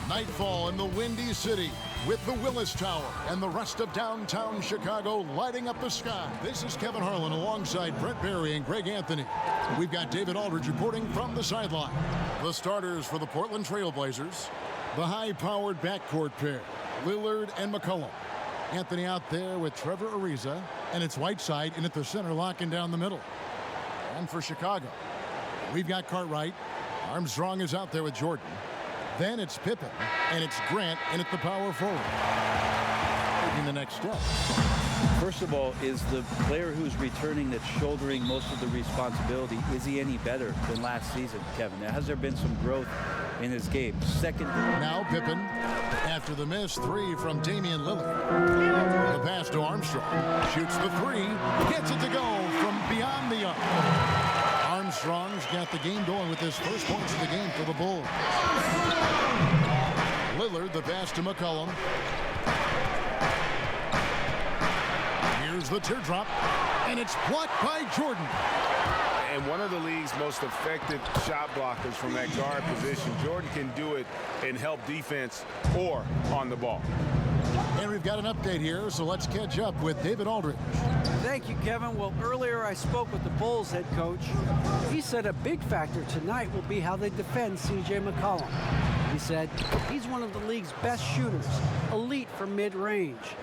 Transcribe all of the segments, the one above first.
Nightfall in the Windy City with the Willis Tower and the rest of downtown Chicago lighting up the sky. This is Kevin Harlan alongside Brett Barry and Greg Anthony. We've got David Aldridge reporting from the sideline. The starters for the Portland TrailBlazers, the high-powered backcourt pair, Lillard and McCollum. Anthony out there with Trevor Ariza, and it's Whiteside in at the center locking down the middle. And for Chicago, we've got Cartwright. Armstrong is out there with Jordan. Then it's Pippen, and it's Grant in at the power forward. Taking the next step. First of all, is the player who's returning that's shouldering most of the responsibility, is he any better than last season, Kevin? Has there been some growth in his game? Second. Now Pippen, after the miss, three from Damian Lillard. The pass to Armstrong. Shoots the three, gets it to go from beyond the arc. Armstrong's got the game going with his first points of the game for the Bulls. Lillard, the pass to McCollum. Here's the teardrop, and it's blocked by Jordan. And one of the league's most effective shot blockers from that guard position. Jordan can do it and help defense or on the ball. And we've got an update here, so let's catch up with David Aldridge. Thank you, Kevin. Well, earlier I spoke with the Bulls head coach. He said a big factor tonight will be how they defend C.J. McCollum. He said he's one of the league's best shooters, elite from mid-range.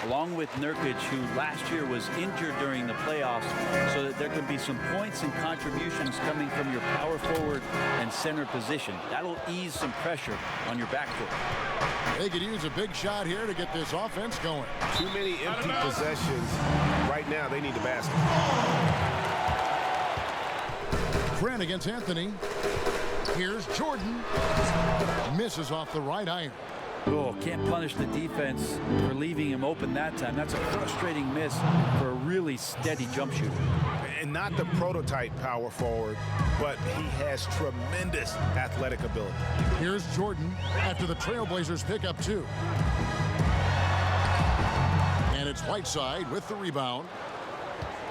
Along with Nurkic, who last year was injured during the playoffs, so that there can be some points and contributions coming from your power forward and center position. That'll ease some pressure on your backcourt. They could use a big shot here to get this offense going. Too many empty possessions. Right now, they need the basket. Grant against Anthony. Here's Jordan. Misses off the right iron. Oh, can't punish the defense for leaving him open that time. That's a frustrating miss for a really steady jump shooter. And not the prototype power forward, but he has tremendous athletic ability. Here's Jordan after the TrailBlazers pick up two. And it's Whiteside with the rebound.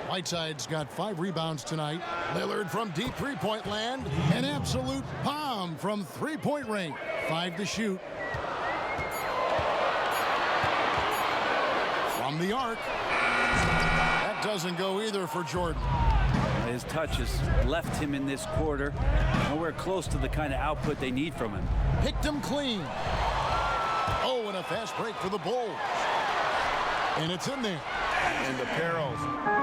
Whiteside's got 5 rebounds tonight. Lillard from deep three-point land. An absolute bomb from three-point range. 5 to shoot. From the arc. That doesn't go either for Jordan. His touch has left him in this quarter. Nowhere close to the kind of output they need from him. Picked him clean. Oh, and a fast break for the Bulls. And it's in there. And the perils.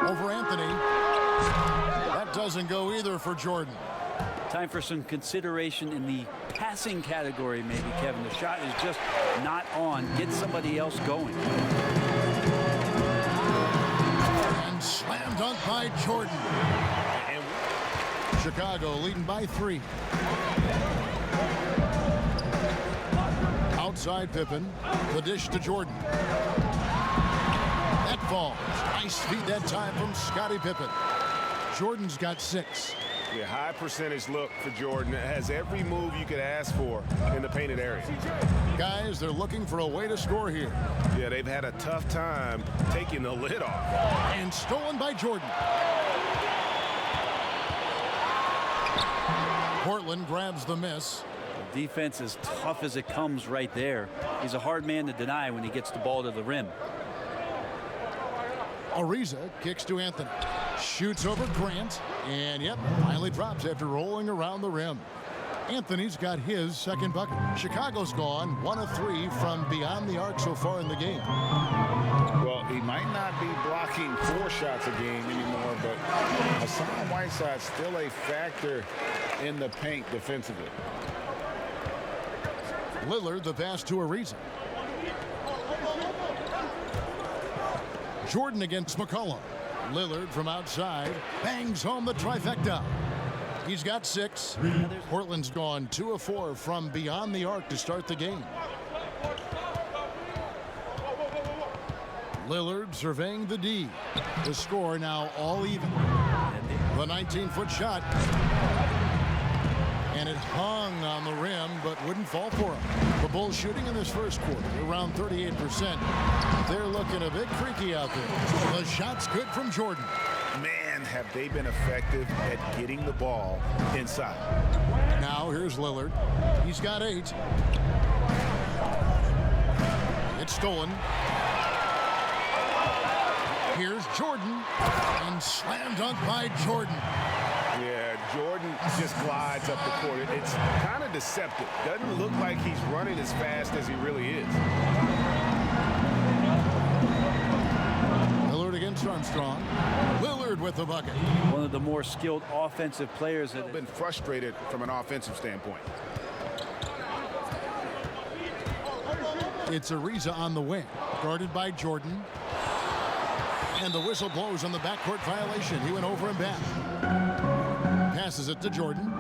Over Anthony. That doesn't go either for Jordan. Time for some consideration in the passing category, maybe, Kevin. The shot is just not on. Get somebody else going. And slam dunk by Jordan. And Chicago leading by 3. Outside Pippen. The dish to Jordan. That falls. Nice feed that time from Scottie Pippen. Jordan's got 6. a high percentage look for Jordan. It has every move you could ask for in the painted area. Guys, they're looking for a way to score here. Yeah, they've had a tough time taking the lid off. And stolen by Jordan. Portland grabs the miss. The defense is tough as it comes right there. He's a hard man to deny when he gets the ball to the rim. Ariza kicks to Anthony. Shoots over Grant. And, yep, finally drops after rolling around the rim. Anthony's got his second bucket. Chicago's gone 1 of 3 from beyond the arc so far in the game. Well, he might not be blocking 4 shots a game anymore, but Hassan Whiteside's still a factor in the paint defensively. Lillard, the pass to Ariza. Jordan against McCollum. Lillard from outside bangs home the trifecta. He's got 6. Portland's gone 2 of 4 from beyond the arc to start the game. Lillard surveying the D. The score now all even. The 19-foot shot. And it hung on the rim, but wouldn't fall for him. The Bulls shooting in this first quarter, around 38%. They're looking a bit freaky out there. The shot's good from Jordan. Man, have they been effective at getting the ball inside. Now here's Lillard. He's got 8. It's stolen. Here's Jordan, and slam dunk by Jordan. Yeah, Jordan just glides up the court. It's kind of deceptive. Doesn't look like he's running as fast as he really is. Lillard against Armstrong. Lillard with the bucket. One of the more skilled offensive players that I've been frustrated from an offensive standpoint. It's Ariza on the wing, guarded by Jordan. And the whistle blows on the backcourt violation. He went over and back. Passes it to Jordan.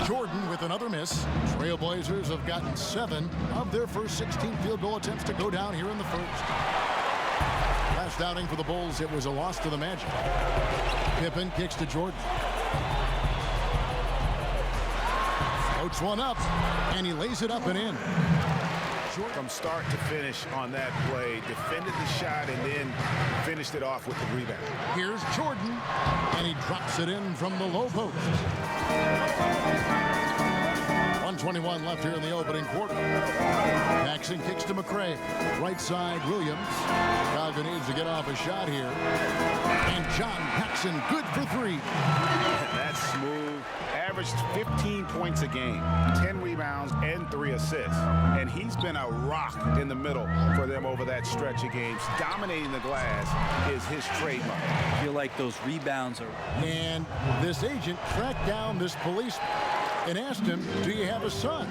Jordan with another miss. Trailblazers have gotten 7 of their first 16 field goal attempts to go down here in the first. Last outing for the Bulls, it was a loss to the Magic. Pippen kicks to Jordan. Floats one up, and he lays it up and in. From start to finish on that play, defended the shot and then finished it off with the rebound. Here's Jordan, and he drops it in from the low post. 1:21 left here in the opening quarter. Jackson kicks to McCray. Right side, Williams. Chicago needs to get off a shot here. And John Paxson, good for 3. That's smooth. Averaged 15 points a game, 10 rebounds, and 3 assists. And he's been a rock in the middle for them over that stretch of games. Dominating the glass is his trademark. I feel like those rebounds are... And this agent tracked down this policeman and asked him, do you have a son?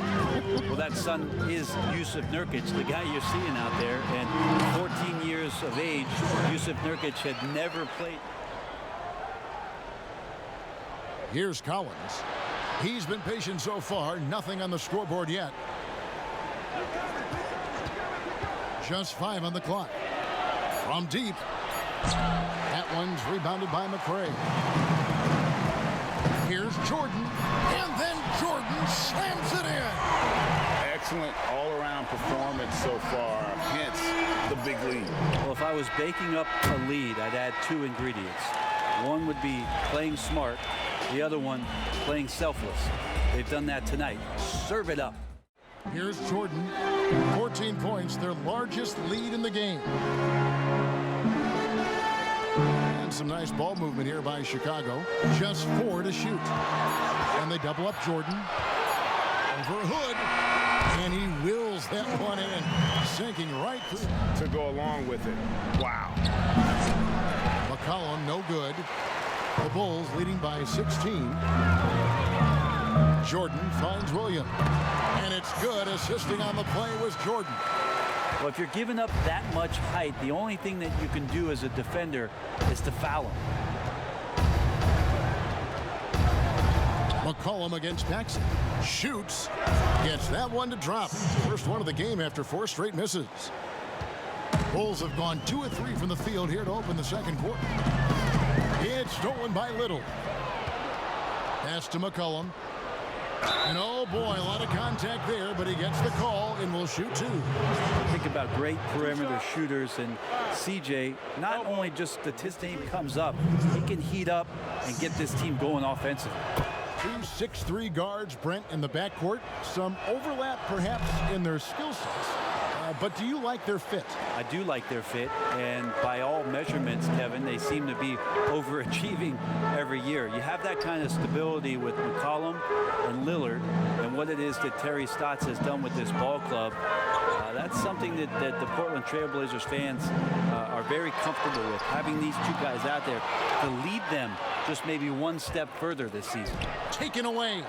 Well, that son is Yusuf Nurkic, the guy you're seeing out there. And 14 years of age, Yusuf Nurkic had never played. Here's Collins. He's been patient so far. Nothing on the scoreboard yet. Just 5 on the clock. From deep. That one's rebounded by McCray. Here's Jordan. And then Jordan slams it in. Excellent all-around performance so far, hence the big lead. Well, if I was baking up a lead, I'd add 2 ingredients. One would be playing smart. The other one, playing selfless. They've done that tonight. Serve it up. Here's Jordan. 14 points, their largest lead in the game. And some nice ball movement here by Chicago. Just 4 to shoot. And they double up Jordan. Over Hood. And he wills that one in. Sinking right through. To go along with it. Wow. McCollum, no good. The Bulls leading by 16. Jordan finds Williams. And it's good. Assisting on the play was Jordan. Well, if you're giving up that much height, the only thing that you can do as a defender is to foul him. McCollum against Paxson. Shoots. Gets that one to drop. First one of the game after 4 straight misses. Bulls have gone 2 of 3 from the field here to open the second quarter. It's stolen by Little. Pass to McCollum. And oh boy, a lot of contact there, but he gets the call and will shoot 2. Think about great perimeter shooters, and CJ, not only just that his name comes up, he can heat up and get this team going offensively. 2 6'3" guards, Brent, in the backcourt. Some overlap perhaps in their skill sets. But do you like their fit? I do like their fit, and by all measurements, Kevin, they seem to be overachieving every year. You have that kind of stability with McCollum and Lillard, and what it is that Terry Stotts has done with this ball club. That's something that the Portland TrailBlazers fans are very comfortable with, having these 2 guys out there to lead them just maybe 1 step further this season. Taken away.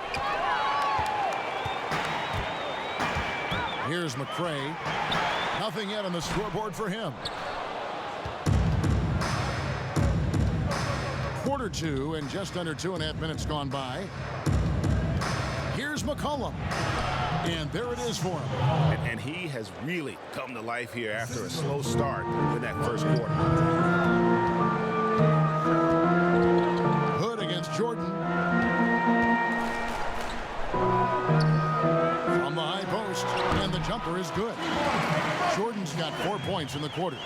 Here's McCray. Nothing yet on the scoreboard for him. Quarter 2 and just under 2.5 minutes gone by. Here's McCollum. And there it is for him. And he has really come to life here after a slow start in that first quarter. Hood against Jordan. From the high post. And the jumper is good. Jordan's got 4 points in the quarter.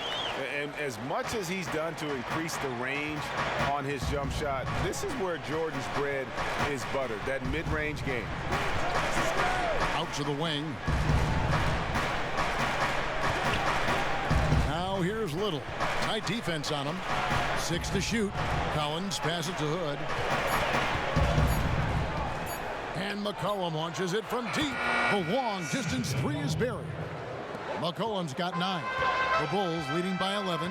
And as much as he's done to increase the range on his jump shot, this is where Jordan's bread is buttered, that mid-range game. to the wing. Now here's Little. Tight defense on him. 6 to shoot. Collins passes to Hood. And McCollum launches it from deep. The long distance 3 is buried. McCollum's got 9. The Bulls leading by 11.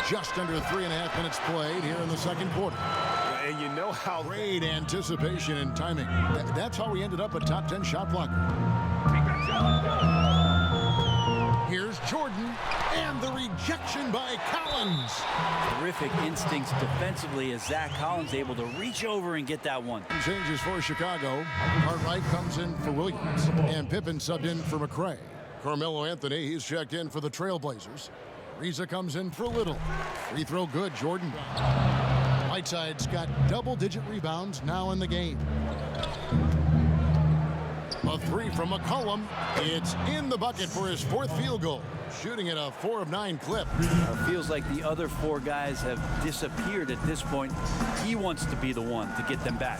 Just under 3.5 minutes played here in the second quarter. And you know how great anticipation and timing. That's how he ended up a top 10 shot blocker. Here's Jordan, and the rejection by Collins. Terrific instincts defensively as Zach Collins able to reach over and get that one. Changes for Chicago. Cartwright comes in for Williams, and Pippen subbed in for McRae. Carmelo Anthony, he's checked in for the Trailblazers. Reza comes in for Little. Free throw good, Jordan. Whiteside's got double-digit rebounds now in the game. A 3 from McCollum. It's in the bucket for his 4th field goal. Shooting at a 4 of 9 clip. It feels like the other 4 guys have disappeared at this point. He wants to be the one to get them back.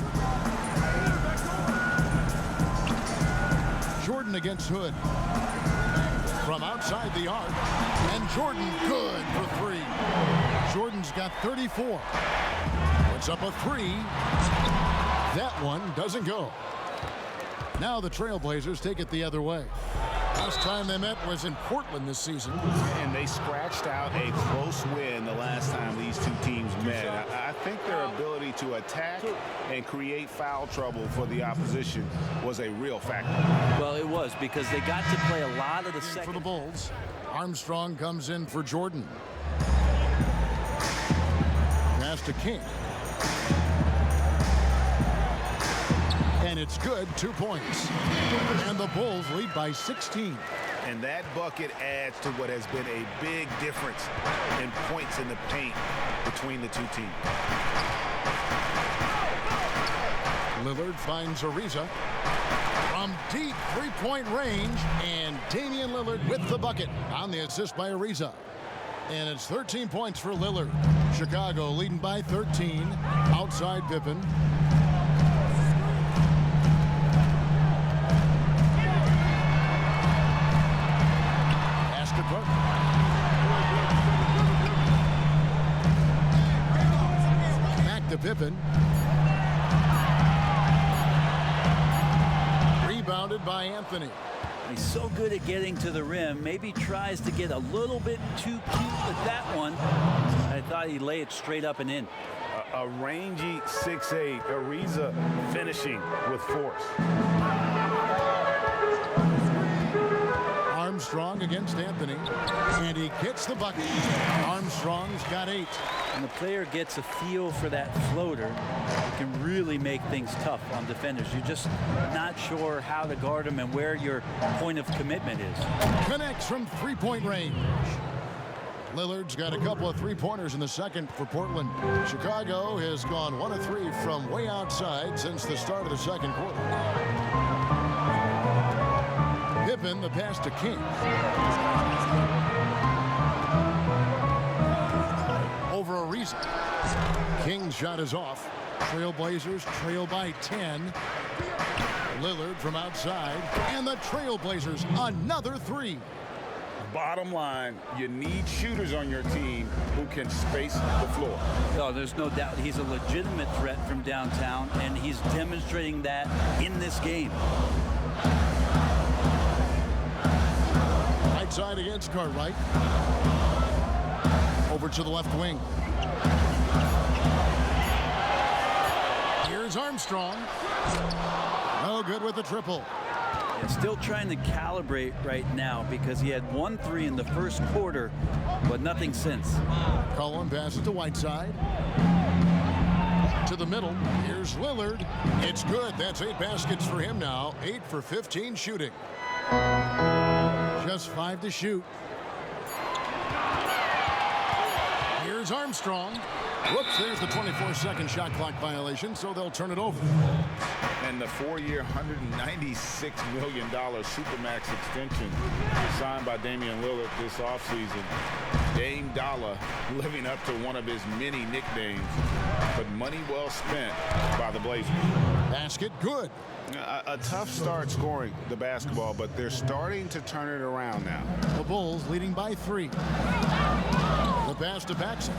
Jordan against Hood. From outside the arc. And Jordan good for 3. Jordan's got 34. Puts up a 3. That one doesn't go. Now the Trailblazers take it the other way. Last time they met was in Portland this season. And they scratched out a close win the last time these two teams met. I think their ability to attack and create foul trouble for the opposition was a real factor. Well, it was because they got to play a lot of the second. For the Bulls, Armstrong comes in for Jordan. Pass to King. And it's good, 2 points. And the Bulls lead by 16. And that bucket adds to what has been a big difference in points in the paint between the two teams. Lillard finds Ariza from deep 3-point range, and Damian Lillard with the bucket on the assist by Ariza. And it's 13 points for Lillard. Chicago leading by 13. Outside Pippen. Back to Pippen. Rebounded by Anthony. He's so good at getting to the rim. Maybe tries to get a little bit too cute with that one. I thought he'd lay it straight up and in. A rangy 6'8", Ariza finishing with force. Armstrong against Anthony, and he gets the bucket. Armstrong's got 8. When the player gets a feel for that floater, it can really make things tough on defenders. You're just not sure how to guard them and where your point of commitment is. Connects from 3-point range. Lillard's got a couple of 3-pointers in the second for Portland. Chicago has gone 1 of 3 from way outside since the start of the second quarter. Pippen, the pass to King. Over Ariza. King's shot is off. Trailblazers trail by 10. Lillard from outside. And the Trailblazers another 3. Bottom line, you need shooters on your team who can space the floor. No, there's no doubt he's a legitimate threat from downtown, and he's demonstrating that in this game. Right side against Cartwright. Over to the left wing. Here's Armstrong. No good with the triple. Yeah, still trying to calibrate right now because he had 1 3 in the first quarter, but nothing since. Cullen passes to Whiteside. To the middle. Here's Lillard. It's good. That's 8 baskets for him now. 8 for 15 shooting. Just 5 to shoot. Here's Armstrong. Whoops, there's the 24-second shot clock violation, so they'll turn it over. And the 4-year, $196 million Supermax extension signed by Damian Lillard this offseason Dame Dollar living up to one of his many nicknames, but money well spent by the Blazers. Basket good. A tough start scoring the basketball, but they're starting to turn it around now. The Bulls leading by 3. The pass to Paxson.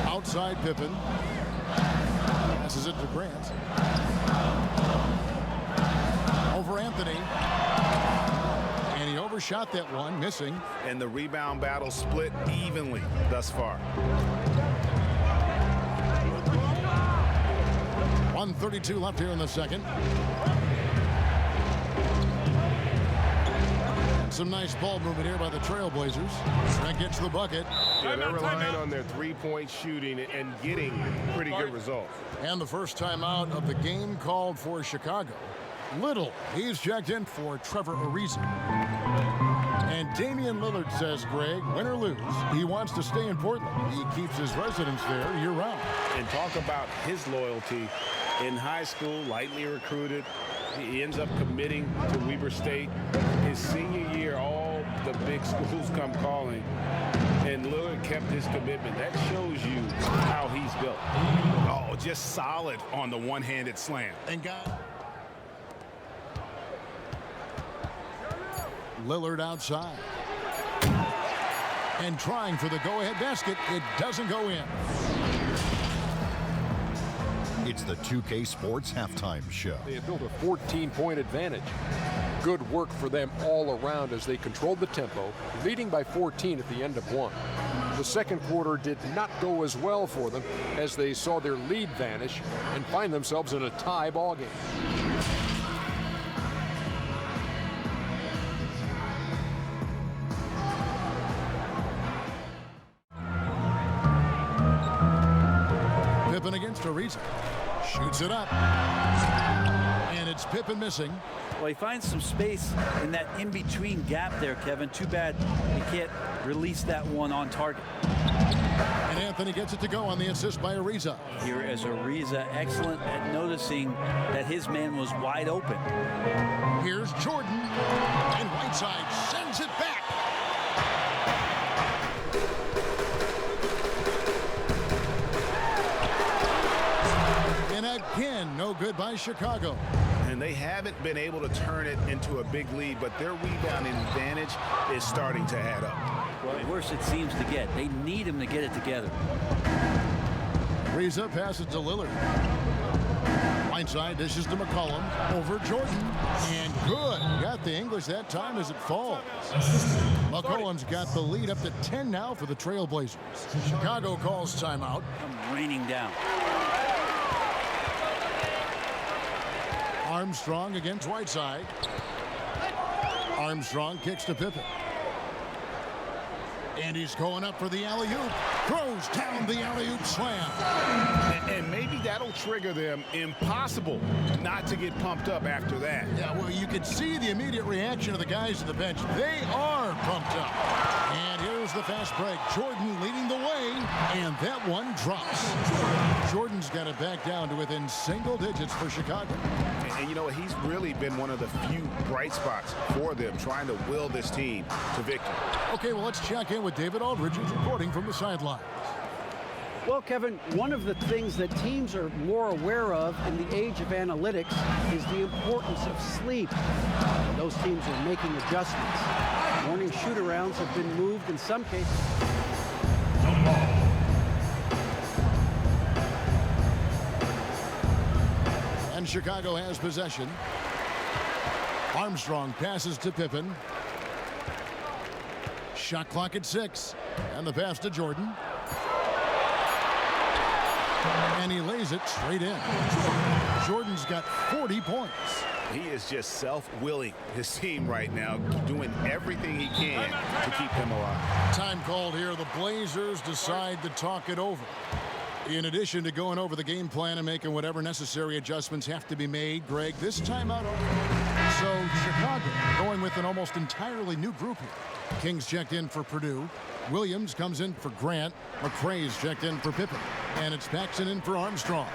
Outside Pippen. Passes it to Grant. Over Anthony. And he overshot that one, missing. And the rebound battle split evenly thus far. 1:32 left here in the second. Some nice ball movement here by the TrailBlazers. That gets the bucket. Yeah, they're relying on their three-point shooting and getting pretty good results. And the first timeout of the game called for Chicago. Little, he's checked in for Trevor Ariza. And Damian Lillard says, Greg, win or lose, he wants to stay in Portland. He keeps his residence there year-round. And talk about his loyalty. In high school, lightly recruited. He ends up committing to Weber State. His senior year, all the big schools come calling. And Lillard kept his commitment. That shows you how he's built. Oh, just solid on the one-handed slam. And got Lillard outside. And trying for the go-ahead basket. It doesn't go in. It's the 2K Sports Halftime Show. They had built a 14-point advantage. Good work for them all around as they controlled the tempo, leading by 14 at the end of one. The second quarter did not go as well for them as they saw their lead vanish and find themselves in a tie ball game. Pippen against Ariza. Shoots it up. And it's Pippen missing. Well, he finds some space in that in-between gap there, Kevin. Too bad he can't release that one on target. And Anthony gets it to go on the assist by Ariza. Here is Ariza, excellent at noticing that his man was wide open. Here's Jordan. And Whiteside sends it back. And again, no good by Chicago. And they haven't been able to turn it into a big lead, but their rebounding advantage is starting to add up. Well, worse it seems to get. They need him to get it together. Ariza passes to Lillard. Whiteside dishes to McCollum. Over Jordan. And good. Got the English that time as it falls. McCollum's got the lead up to 10 now for the TrailBlazers. Chicago calls timeout. Come raining down. Armstrong against Whiteside. Armstrong kicks to Pippen. And he's going up for the alley-oop. Throws down the alley-oop slam. And maybe that'll trigger them. Impossible not to get pumped up after that. Yeah, well, you could see the immediate reaction of the guys on the bench. They are pumped up. And here's the fast break. Jordan leading the way, and that one drops. Jordan's got it back down to within single digits for Chicago. And you know, he's really been one of the few bright spots for them, trying to will this team to victory. Okay, well, let's check in with David Aldridge, who's reporting from the sidelines. Well, Kevin, one of the things that teams are more aware of in the age of analytics is the importance of sleep. Those teams are making adjustments. Morning shoot-arounds have been moved in some cases. And Chicago has possession. Armstrong passes to Pippen. Shot clock at 6. And the pass to Jordan. And he lays it straight in. Jordan's got 40 points. He is just self-willing, his team right now, doing everything he can to keep them alive. Time called here. The Blazers decide to talk it over. In addition to going over the game plan and making whatever necessary adjustments have to be made, Greg, this timeout over. So Chicago going with an almost entirely new group here. Kings checked in for Purdue. Williams comes in for Grant. McRae's checked in for Pippen. And it's Paxson in for Armstrong.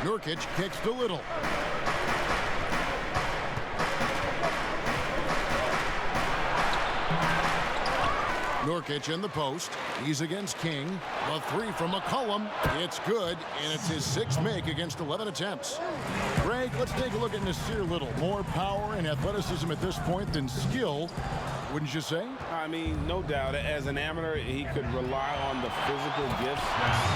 Nurkic kicks to Little. Nurkic in the post. He's against King. A three from McCollum. It's good, and it's his sixth make against 11 attempts. Greg, let's take a look at Nasir Little. More power and athleticism at this point than skill, wouldn't you say? I mean, no doubt. As an amateur, he could rely on the physical gifts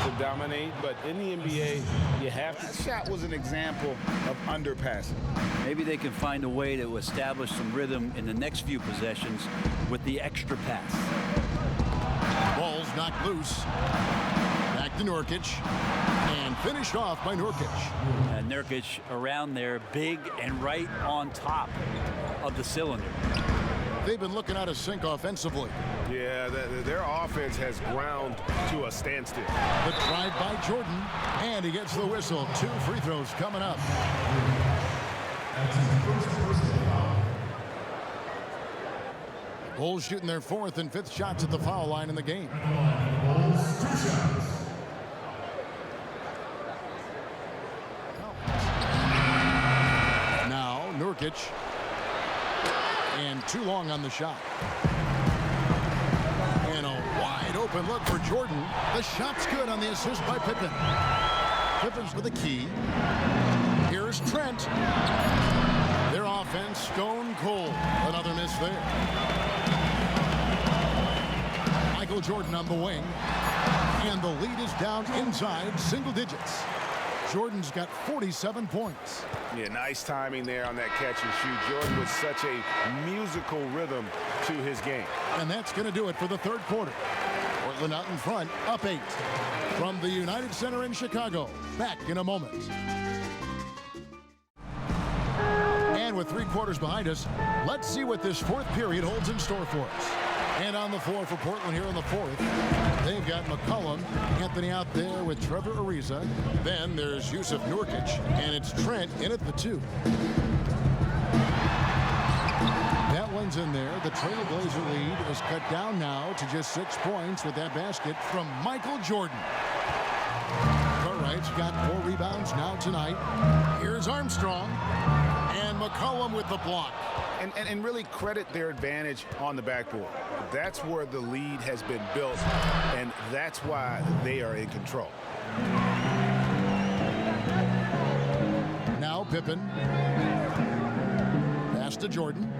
to dominate. But in the NBA, you have to. The shot was an example of underpassing. Maybe they can find a way to establish some rhythm in the next few possessions with the extra pass. Ball's knocked loose. Back to Nurkic. And finished off by Nurkic. And Nurkic around there, big and right on top of the cylinder. They've been looking out of sync offensively. Yeah, their offense has ground to a standstill. The drive by Jordan, and he gets the whistle. 2 free throws coming up. Bulls shooting their 4th and 5th shots at the foul line in the game. Now Nurkic. And too long on the shot. And a wide open look for Jordan. The shot's good on the assist by Pippen. Pippen's with the key. Here's Trent. Their offense stone cold. Another miss there. Michael Jordan on the wing. And the lead is down inside single digits. Jordan's got 47 points. Yeah, nice timing there on that catch and shoot. Jordan with such a musical rhythm to his game. And that's going to do it for the 3rd quarter. Portland out in front, up 8. From the United Center in Chicago. Back in a moment. And with 3 quarters behind us, let's see what this 4th period holds in store for us. And on the floor for Portland here in the 4th, they've got McCollum, Anthony out there with Trevor Ariza. Then there's Yusuf Nurkic, and it's Trent in at the 2. That one's in there. The Trailblazer lead is cut down now to just 6 points with that basket from Michael Jordan. Cartwright's got 4 rebounds now tonight. Here's Armstrong, and McCollum with the block. And really credit their advantage on the backboard. That's where the lead has been built, and that's why they are in control. Now Pippen. Pass to Jordan.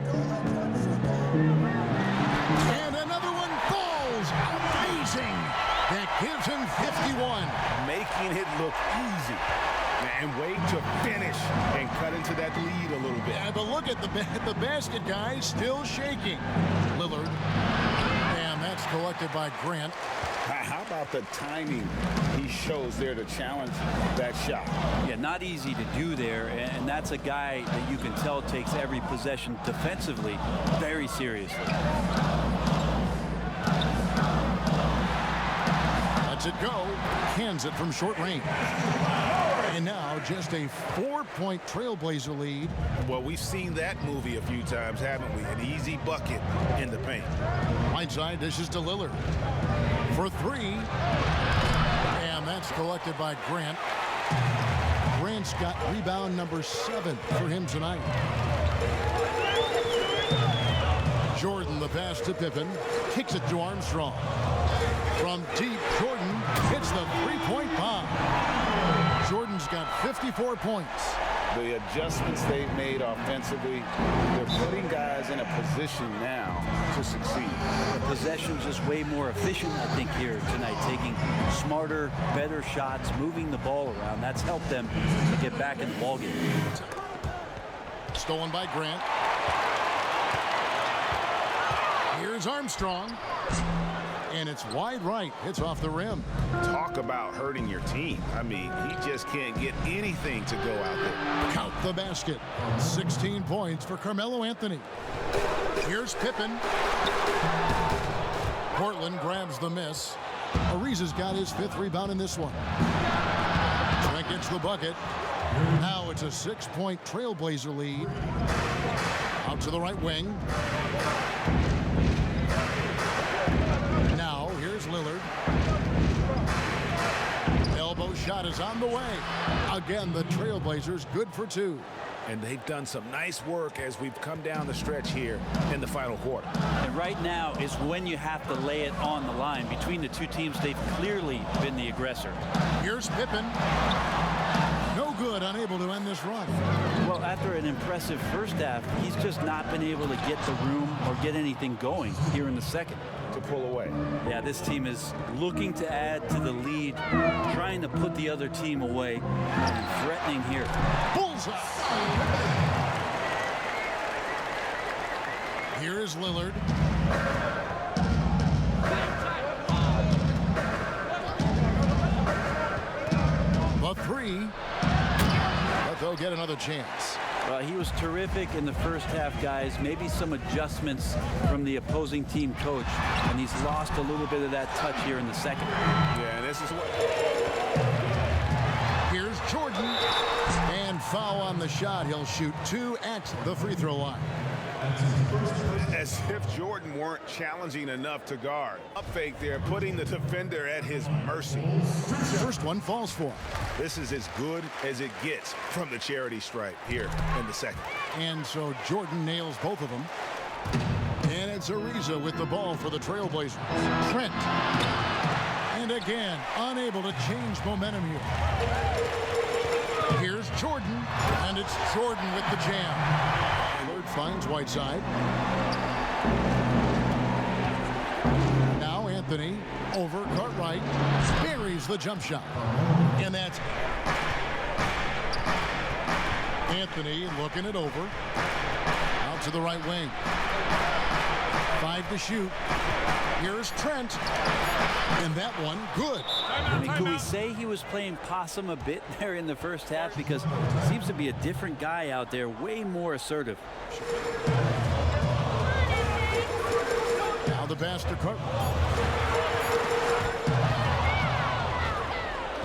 And another one falls. Amazing. That gives him 51. Making it look easy. And wait to finish and cut into that lead a little bit. Yeah, but look at the basket, guys, still shaking. Lillard. And that's collected by Grant. How about the timing he shows there to challenge that shot? Yeah, not easy to do there, and that's a guy that you can tell takes every possession defensively very seriously. Lets it go. Cans it from short range. And now just a 4-point Trailblazer lead. Well, we've seen that movie a few times, haven't we? An easy bucket in the paint. Right side dishes to Lillard for 3. And that's collected by Grant. Grant's got rebound number 7 for him tonight. Jordan, the pass to Pippen. Kicks it to Armstrong. From deep, Jordan hits the 3-point bomb. Jordan's got 54 points. The adjustments they've made offensively, they're putting guys in a position now to succeed. The possession's just way more efficient, I think, here tonight, taking smarter, better shots, moving the ball around. That's helped them to get back in the ballgame. Stolen by Grant. Here's Armstrong. And it's wide right. It's off the rim. Talk about hurting your team. I mean, he just can't get anything to go out there. Count the basket. 16 points for Carmelo Anthony. Here's Pippen. Portland grabs the miss. Ariza's got his 5th rebound in this one. Trent gets the bucket. Now it's a 6-point Trailblazer lead. Out to the right wing. Lillard. Elbow shot is on the way. Again, the Trailblazers good for 2. And they've done some nice work as we've come down the stretch here in the final quarter. And right now is when you have to lay it on the line. Between the two teams, they've clearly been the aggressor. Here's Pippen. No good, unable to end this run. Well, after an impressive first half, he's just not been able to get the room or get anything going here in the second. To pull away. Yeah, this team is looking to add to the lead, trying to put the other team away, and threatening here. Bullseye. Here is Lillard. The three. But they'll get another chance. He was terrific in the first half, guys. Maybe some adjustments from the opposing team coach, and he's lost a little bit of that touch here in the second. Yeah, and this is what... Here's Jordan. And foul on the shot. He'll shoot 2 at the free throw line. As if Jordan weren't challenging enough to guard. Up fake there, putting the defender at his mercy. First one falls for him. This is as good as it gets from the charity stripe here in the second. And so Jordan nails both of them. And it's Ariza with the ball for the Trailblazers. Trent. And again, unable to change momentum here. Here's Jordan. And it's Jordan with the jam. Lillard finds Whiteside. Now Anthony over Cartwright. Buries the jump shot. And that's Anthony looking it over. Out to the right wing. 5 to shoot. Here's Trent. And that one, good. I mean, could we say he was playing possum a bit there in the first half? Because he seems to be a different guy out there, way more assertive. Now the pass to Cartwright.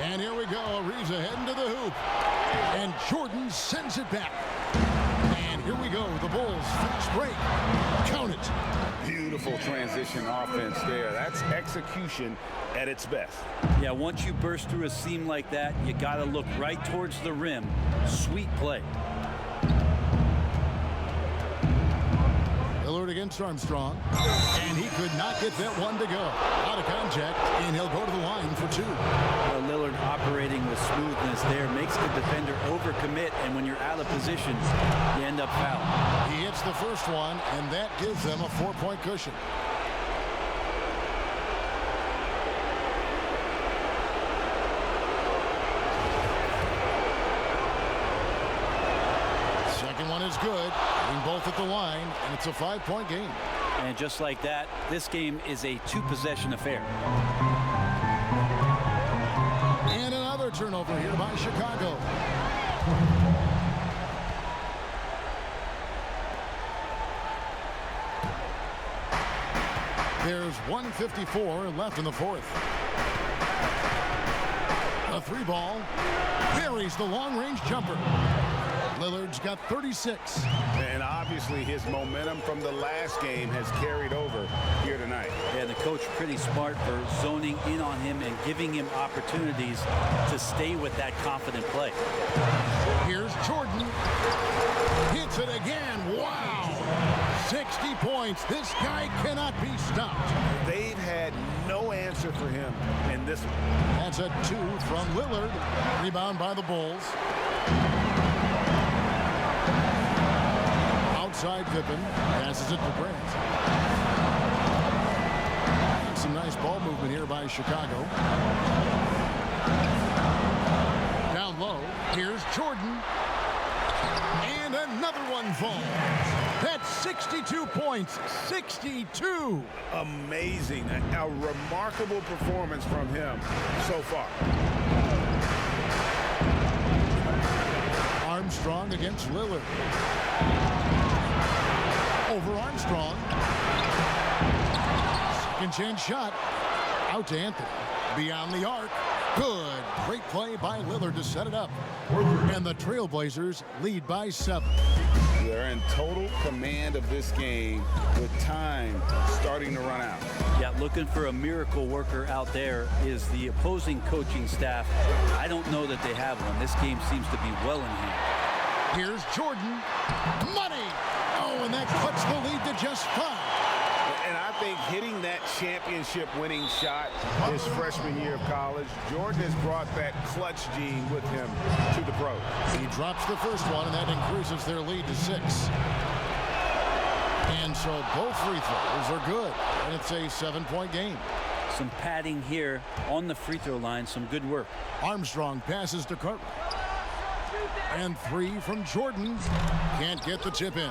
And here we go. Ariza heading to the hoop. And Jordan sends it back. And here we go. The Bulls fast break. Count it. Beautiful transition offense there. That's execution at its best. Yeah, once you burst through a seam like that, you got to look right towards the rim. Sweet play. Lillard against Armstrong. And he could not get that one to go. Out of contact, and he'll go to the line for 2. Lillard operating with smoothness there makes the defender overcommit, and when you're out of position, you end up fouled. He hits the first one, and that gives them a 4-point cushion. Second one is good. Hitting both at the line, and it's a 5-point game. And just like that, this game is a 2-possession affair. And another turnover here by Chicago. There's 1:54 left in the fourth. A 3-ball. Buries the long-range jumper. Lillard's got 36. And obviously his momentum from the last game has carried over here tonight. Yeah, the coach pretty smart for zoning in on him and giving him opportunities to stay with that confident play. Here's Jordan. Hits it again. Wow. 60 points. This guy cannot be stopped. They've had no answer for him in this one. That's a 2 from Lillard. Rebound by the Bulls. Outside Pippen. Passes it to Grant. Some nice ball movement here by Chicago. Down low. Here's Jordan. And another one falls. That's 62 points. 62. Amazing. A remarkable performance from him so far. Armstrong against Lillard. Over Armstrong. Second chance shot. Out to Anthony. Beyond the arc. Good. Great play by Lillard to set it up. And the Trailblazers lead by 7. They're in total command of this game with time starting to run out. Yeah, looking for a miracle worker out there is the opposing coaching staff. I don't know that they have one. This game seems to be well in hand. Here's Jordan. Money! Oh, and that cuts the lead to just 5. And I think hitting that championship-winning shot his freshman year of college, Jordan has brought that clutch gene with him to the pros. He drops the first one, and that increases their lead to 6. And so both free throws are good, and it's a 7-point game. Some padding here on the free throw line. Some good work. Armstrong passes to Cartwright. And 3 from Jordan. Can't get the tip in.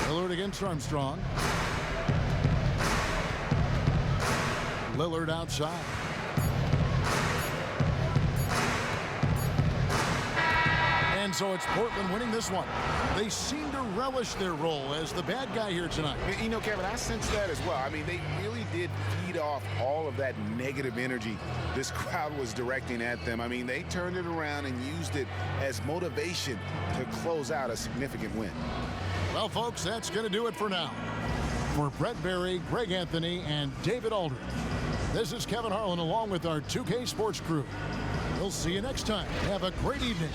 Lillard against Armstrong. Lillard outside. And so it's Portland winning this one. They seem to relish their role as the bad guy here tonight. You know, Kevin, I sense that as well. I mean, they really did feed off all of that negative energy this crowd was directing at them. I mean, they turned it around and used it as motivation to close out a significant win. Well, folks, that's going to do it for now. For Brett Berry, Greg Anthony, and David Aldridge, this is Kevin Harlan along with our 2K Sports crew. We'll see you next time. Have a great evening.